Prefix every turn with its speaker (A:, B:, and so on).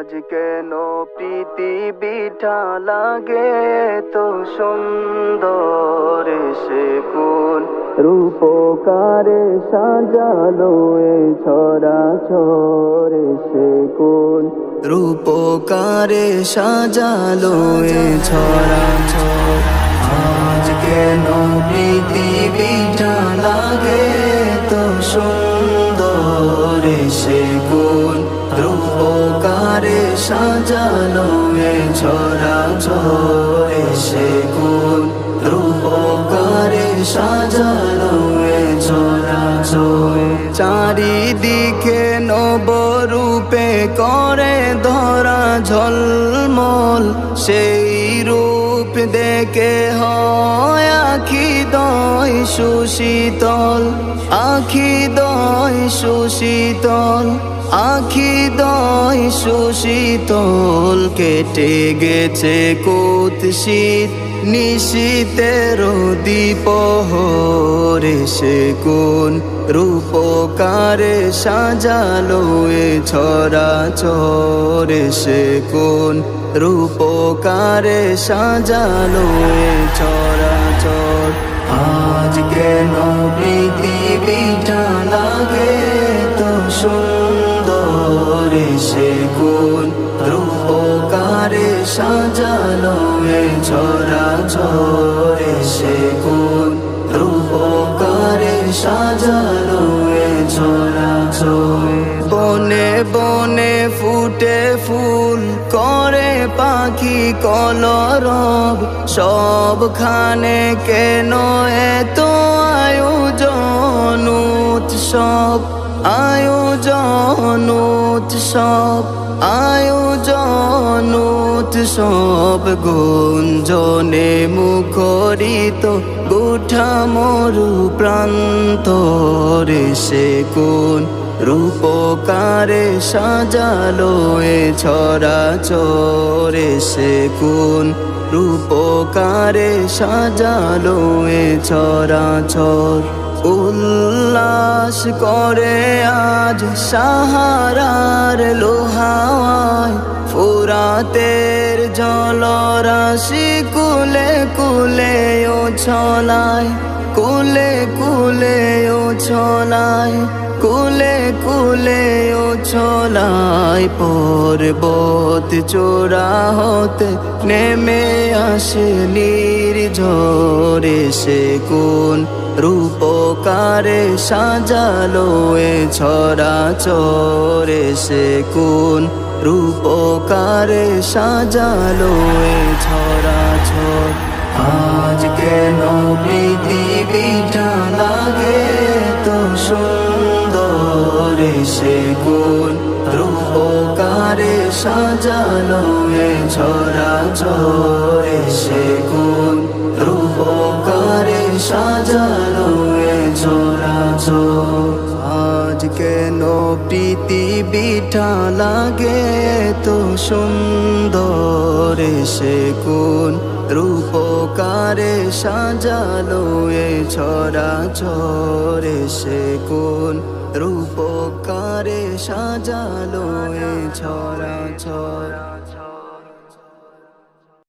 A: আজ কেন পৃথিবীটা লাগে তো সুন্দর, সে কোন রূপকারে সাজালো এ চরাচর, সে কোন রূপকারে সাজালো এ চরাচর। আজ কেন পৃথিবীটা লাগে তো সুন্দর, সে কোন রূপকারে সাজালো এ চরাচর, সে কোন রূপকারে সাজালো এ চরাচর। চারিদিকে নবরূপে করে ধরা ঝলমল, সেই রূপ দেখে হয় আখি দয় সুশীতল, আখি দয় সুশীতল, আখি দয় সুশীতল। কেটে গেছে কুৎসিত নিশীতের দ্বিপ্রহরে, সে কোন রূপকারে সাজালো এ চরাচর, সে কোন রূপকারে সাজালো এ চরাচর। আজ কেন পৃথিবীটা লাগে তো সুন্দর, সে কোন রূপকারে সাজালো এ চরাচর, সে কোন রূপকারে সাজালো এ চরাচর। বনে বনে ফুটে ফুল করে পাখি কলরব, সবখানে কেন এত আয়োজন উৎসব, আয়োজন উৎসব, আয়োজন উৎসব। গুঞ্জনে মুখরিত গোঠা মরু প্রান্তরে, সে কোন রূপকারে সাজালো এ চরাচর, সে কোন রূপকারে সাজালো এ চরাচর। উল্লাস করে আজ সাহারার লোহাওয়ায়, ফুরাতের জলরাশি কুলে কুলে ও ছলায়, কুলে কুলে ও ছলায়, কুলে কুলে ও ছলায়। পর্বত চূড়া হতে নেমে আসে নির্ঝরে, সে কোন রূপকারে সাজালো এ চরাচর, সে কোন রূপকারে সাজালো এ চরাচর। আজ কেন পৃথিবীটা লাগে তো সুন্দর, সে কোন রূপকারে সাজালো এ চরাচর, সে কোন রূপকারে সাজালো এ চরাচর। আজ কেন পৃথিবীটা লাগে তো সুন্দর, সে কোন রূপকারে সাজালো এ চরাচর, সে কোন রূপকারে সাজালো এ চরাচর।